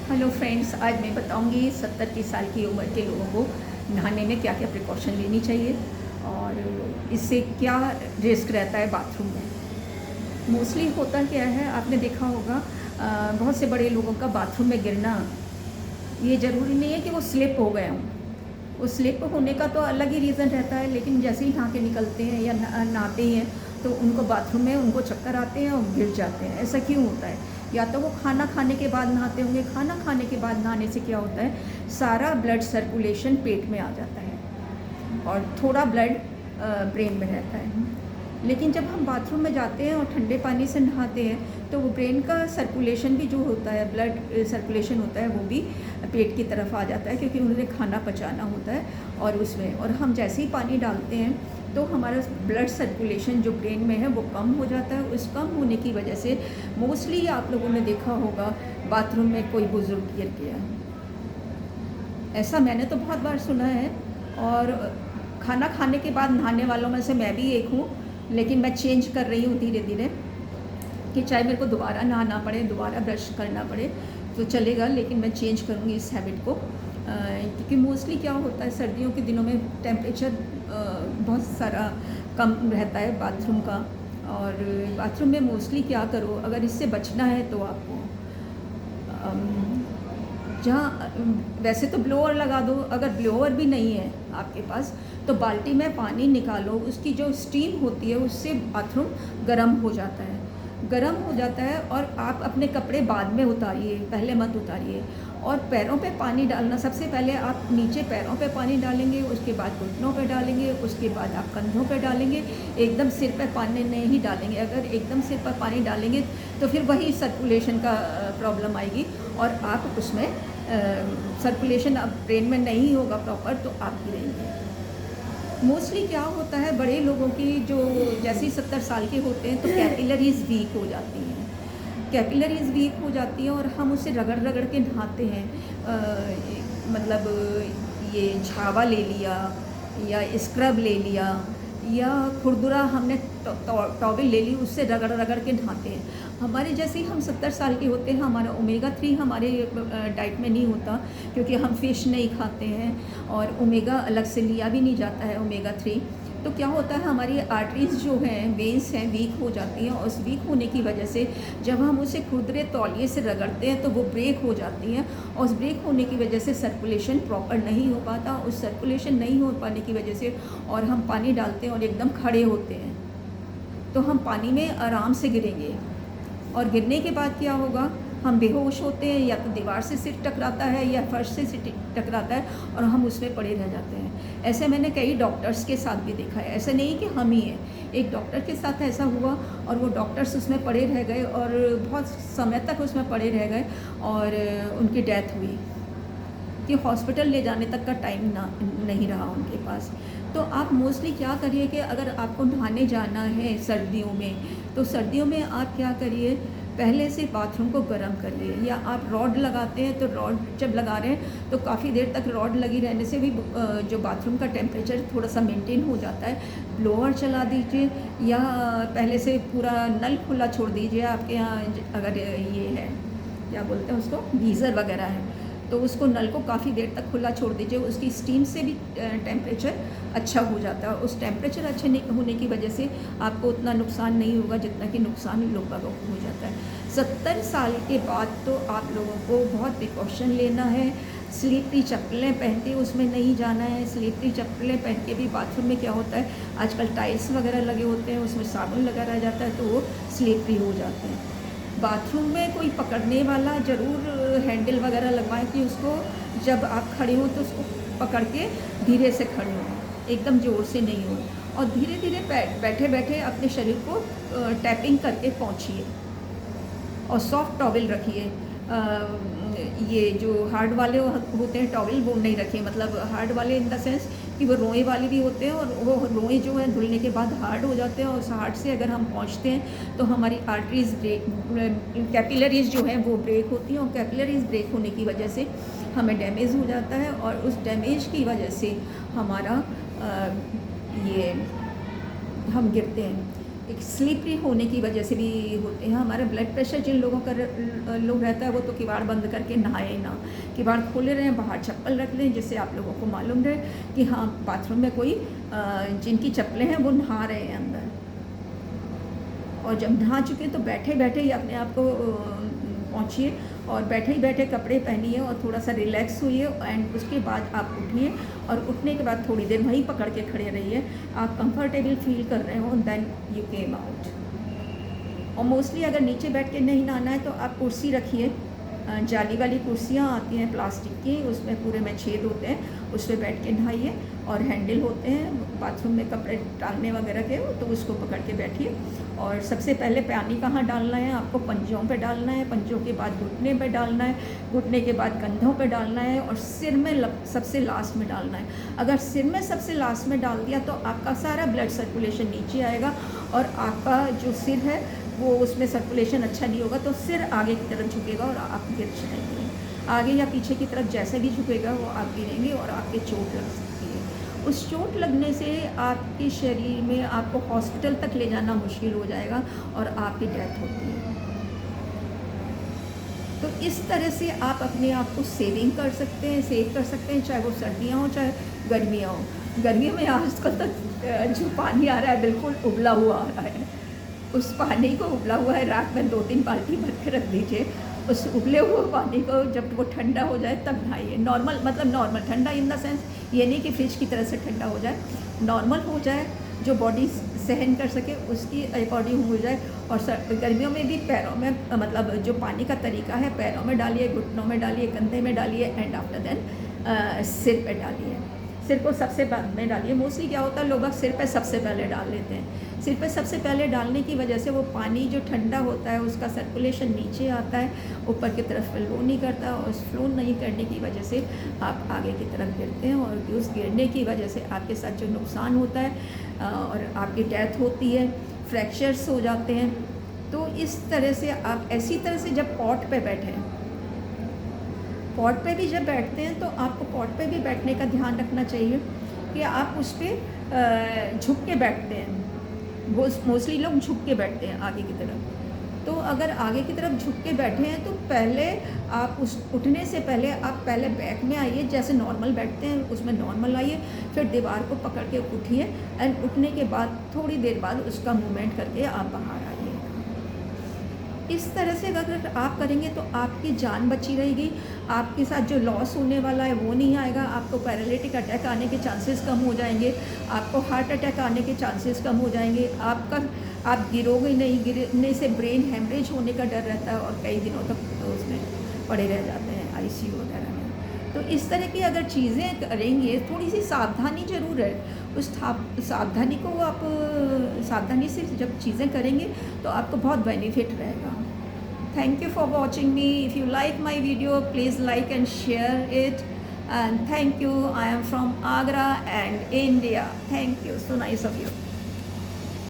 Hello friends, आज मैं बताऊंगी 70 साल की उम्र के लोगों को नहाने में क्या क्या प्रिकॉशन लेनी चाहिए और इससे क्या रिस्क रहता है बाथरूम में। मोस्टली होता क्या है, आपने देखा होगा बहुत से बड़े लोगों का बाथरूम में गिरना, ये ज़रूरी नहीं है कि वो स्लिप हो गए हों। वो स्लिप होने का तो अलग ही रीज़न रहता है, लेकिन जैसे ही नहा के निकलते हैं या नहाते हैं तो उनको बाथरूम में उनको चक्कर आते हैं और गिर जाते हैं। ऐसा क्यों होता है? या तो वो खाना खाने के बाद नहाते होंगे। खाना खाने के बाद नहाने से क्या होता है, सारा ब्लड सर्कुलेशन पेट में आ जाता है और थोड़ा ब्लड ब्रेन में रहता है। लेकिन जब हम बाथरूम में जाते हैं और ठंडे पानी से नहाते हैं तो वो ब्रेन का सर्कुलेशन भी जो होता है, ब्लड सर्कुलेशन होता है, वो भी पेट की तरफ आ जाता है, क्योंकि उन्हें खाना पचाना होता है। और हम जैसे ही पानी डालते हैं तो हमारा ब्लड सर्कुलेशन जो ब्रेन में है वो कम हो जाता है। उस कम होने की वजह से मोस्टली आप लोगों ने देखा होगा बाथरूम में कोई बुज़ुर्ग गिर गया। ऐसा मैंने तो बहुत बार सुना है, और खाना खाने के बाद नहाने वालों में से मैं भी एक हूँ। लेकिन मैं चेंज कर रही हूँ धीरे धीरे, कि चाहे मेरे को दोबारा नहाना पड़े, दोबारा ब्रश करना पड़े तो चलेगा, लेकिन मैं चेंज करूँगी इस हैबिट को। क्योंकि मोस्टली क्या होता है, सर्दियों के दिनों में टेम्परेचर बहुत सारा कम रहता है बाथरूम का। और बाथरूम में मोस्टली क्या करो, अगर इससे बचना है तो आपको जहाँ वैसे तो ब्लोअर लगा दो। अगर ब्लोअर भी नहीं है आपके पास तो बाल्टी में पानी निकालो, उसकी जो स्टीम होती है उससे बाथरूम गर्म हो जाता है। गर्म हो जाता है और आप अपने कपड़े बाद में उतारिए, पहले मत उतारिए। और पैरों पे पानी डालना, सबसे पहले आप नीचे पैरों पे पानी डालेंगे, उसके बाद घुटनों पे डालेंगे, उसके बाद आप कंधों पे डालेंगे। एकदम सिर पे पानी नहीं डालेंगे। अगर एकदम सिर पर पानी डालेंगे तो फिर वही सर्कुलेशन का प्रॉब्लम आएगी और आप उसमें सर्कुलेशन अब ब्रेन में नहीं होगा प्रॉपर, तो आप गिरेंगे। मोस्टली क्या होता है, बड़े लोगों की जो जैसे ही 70 साल के होते हैं तो कैपिलरीज वीक हो जाती हैं। कैपिलरीज वीक हो जाती हैं और हम उसे रगड़ रगड़ के नहाते हैं। मतलब ये झावा ले लिया या स्क्रब ले लिया या खुरदुरा हमने टॉवल ले ली, उससे रगड़ रगड़ के नहाते हैं। हमारे जैसे ही हम 70 साल के होते हैं, हमारा ओमेगा 3 हमारे डाइट में नहीं होता, क्योंकि हम फ़िश नहीं खाते हैं और ओमेगा अलग से लिया भी नहीं जाता है, ओमेगा 3। तो क्या होता है, हमारी आर्टरीज जो हैं, वेंस हैं, वीक हो जाती हैं। और उस वीक होने की वजह से जब हम उसे खुरदरे तौलिए से रगड़ते हैं तो वो ब्रेक हो जाती हैं, और उस ब्रेक होने की वजह से सर्कुलेशन प्रॉपर नहीं हो पाता। उस सर्कुलेशन नहीं हो पाने की वजह से और हम पानी डालते हैं और एकदम खड़े होते हैं तो हम पानी में आराम से गिरेंगे। और गिरने के बाद क्या होगा, हम बेहोश होते हैं, या तो दीवार से सिर टकराता है या फर्श से सिर टकराता है और हम उसमें पड़े रह जाते हैं। ऐसे मैंने कई डॉक्टर्स के साथ भी देखा है। ऐसा नहीं कि हम ही हैं, एक डॉक्टर के साथ ऐसा हुआ और वो डॉक्टर्स उसमें पड़े रह गए और बहुत समय तक उसमें पड़े रह गए और उनकी डेथ हुई, कि हॉस्पिटल ले जाने तक का टाइम नहीं रहा उनके पास। तो आप मोस्टली क्या करिए कि अगर आपको नहाने जाना है सर्दियों में, तो सर्दियों में आप क्या करिए, पहले से बाथरूम को गर्म करिए। या आप रॉड लगाते हैं तो रॉड जब लगा रहे हैं तो काफ़ी देर तक रॉड लगी रहने से भी जो बाथरूम का टेम्परेचर थोड़ा सा मेंटेन हो जाता है। ब्लोअर चला दीजिए या पहले से पूरा नल खुला छोड़ दीजिए। आपके यहाँ अगर ये है, क्या बोलते हैं उसको, गीज़र वगैरह है, तो उसको नल को काफ़ी देर तक खुला छोड़ दीजिए। उसकी स्टीम से भी टेम्परेचर अच्छा हो जाता है। उस टेम्परेचर अच्छे होने की वजह से आपको उतना नुकसान नहीं होगा जितना कि नुकसान लोगों को हो जाता है। 70 साल के बाद तो आप लोगों को बहुत प्रिकॉशन लेना है। स्लीपरी चप्पलें पहन के उसमें नहीं जाना है। स्लीपरी चप्पलें पहन के भी बाथरूम में क्या होता है, आजकल टाइल्स वगैरह लगे होते हैं, उसमें साबुन लगा रह जाता है तो वो स्लीपरी हो जाते हैं। बाथरूम में कोई पकड़ने वाला ज़रूर हैंडल वगैरह लगवाएं, कि उसको जब आप खड़े हो तो उसको पकड़ के धीरे से खड़े हो, एकदम ज़ोर से नहीं हो। और धीरे धीरे बैठे बैठे अपने शरीर को टैपिंग करके पहुँचिए और सॉफ्ट टॉवल रखिए। ये जो हार्ड वाले होते हैं टॉवल, वो नहीं रखिए। मतलब हार्ड वाले इन द सेंस कि वो रोए वाले भी होते हैं और वो रोए जो है धुलने के बाद हार्ड हो जाते हैं, और उस हार्ड से अगर हम पहुंचते हैं तो हमारी आर्टरीज कैपिलरीज जो हैं वो ब्रेक होती हैं, और कैपिलरीज ब्रेक होने की वजह से हमें डैमेज हो जाता है, और उस डैमेज की वजह से हमारा ये हम गिरते हैं। एक स्लिपरी होने की वजह से भी होते हैं। हमारा ब्लड प्रेशर जिन लोगों का लोग रहता है वो तो किवाड़ बंद करके नहाए ना, किवाड़ खोले रहें, बाहर चप्पल रख लें, जिससे आप लोगों को मालूम रहे कि हाँ बाथरूम में कोई जिनकी चप्पलें हैं वो नहा रहे हैं अंदर। और जब नहा चुके तो बैठे बैठे ही अपने आप को पहुँचिए और बैठे ही बैठे कपड़े पहनिए और थोड़ा सा रिलैक्स होइए एंड उसके बाद आप उठिए और उठने के बाद थोड़ी देर वहीं पकड़ के खड़े रहिए। आप कंफर्टेबल फील कर रहे हो देन यू केम आउट। और मोस्टली अगर नीचे बैठ के नहीं नहाना है तो आप कुर्सी रखिए, जाली वाली कुर्सियाँ आती हैं प्लास्टिक की, उसमें पूरे में छेद होते हैं, उस पर बैठ के नहाइए और हैंडल होते हैं बाथरूम में कपड़े डालने वगैरह के, तो उसको पकड़ के बैठिए। और सबसे पहले पानी कहाँ डालना है, आपको पंजों पे डालना है, पंजों के बाद घुटने पे डालना है, घुटने के बाद कंधों पे डालना है और सिर में सबसे लास्ट में डालना है। अगर सिर में सबसे लास्ट में डाल दिया तो आपका सारा ब्लड सर्कुलेशन नीचे आएगा और आपका जो सिर है वो उसमें सर्कुलेशन अच्छा नहीं होगा, तो सिर आगे की तरफ झुकेगा और आप गिर जाएंगे। आगे या पीछे की तरफ जैसे भी झुकेगा वो आप गिरेंगे और आपके चोट लग सकती है। उस चोट लगने से आपके शरीर में आपको हॉस्पिटल तक ले जाना मुश्किल हो जाएगा और आपकी डेथ होती है। तो इस तरह से आप अपने आप को सेव कर सकते हैं, चाहे वो सर्दियाँ हो चाहे गर्मियाँ हो। गर्मियों में आजकल तक जो पानी आ रहा है बिल्कुल उबला हुआ आ रहा है। उस पानी को उबला हुआ है रात में 2-3 बाल्टी भर के रख दीजिए। उस उबले हुए पानी को जब वो ठंडा हो जाए तब नहाइए। नॉर्मल मतलब नॉर्मल ठंडा इन द सेंस ये नहीं कि फ्रिज की तरह से ठंडा हो जाए, नॉर्मल हो जाए, जो बॉडी सहन कर सके उसकी अकॉर्डिंग हो जाए। और गर्मियों में भी पैरों में मतलब जो पानी का तरीका है, पैरों में डालिए, घुटनों में डालिए, कंधे में डालिए एंड आफ्टर देन सिर पे डालिए। सिर को सबसे बाद में डालिए। मोस्टली क्या होता है लोग सिर पे सबसे पहले डाल लेते हैं। सिर पे सबसे पहले डालने की वजह से वो पानी जो ठंडा होता है उसका सर्कुलेशन नीचे आता है, ऊपर की तरफ फ्लो नहीं करता और उस फ्लो नहीं करने की वजह से आप आगे की तरफ गिरते हैं और उस गिरने की वजह से आपके साथ जो नुकसान होता है और आपकी डेथ होती है, फ्रैक्चर्स हो जाते हैं। तो इस तरह से आप ऐसी तरह से जब पॉट पे बैठें, पॉट पे भी जब बैठते हैं तो आपको पॉट पे भी बैठने का ध्यान रखना चाहिए कि आप उस पर झुक के बैठते हैं। मोस्टली लोग झुक के बैठते हैं आगे की तरफ। तो अगर आगे की तरफ झुक के बैठे हैं तो पहले आप उस उठने से पहले आप पहले बैक में आइए, जैसे नॉर्मल बैठते हैं उसमें नॉर्मल आइए, फिर दीवार को पकड़ के उठिए एंड उठने के बाद थोड़ी देर बाद उसका मूवमेंट करके आप बाहर आइए। इस तरह से अगर आप करेंगे तो आपकी जान बची रहेगी, आपके साथ जो लॉस होने वाला है वो नहीं आएगा, आपको पैरालिटिक अटैक आने के चांसेस कम हो जाएंगे, आपको हार्ट अटैक आने के चांसेस कम हो जाएंगे, आप गिरोगे नहीं, गिरने से ब्रेन हेमरेज होने का डर रहता है और कई दिनों तक तो उसमें पड़े रह जाते हैं आईसीयू वगैरह में। तो इस तरह की अगर चीज़ें करेंगे, थोड़ी सी सावधानी ज़रूर है, उस सावधानी को आप सावधानी से जब चीज़ें करेंगे तो आपको बहुत बेनिफिट रहेगा। Thank you for watching me. If you like my video, please like and share it. And thank you. I am from Agra and India. Thank you. So nice of you.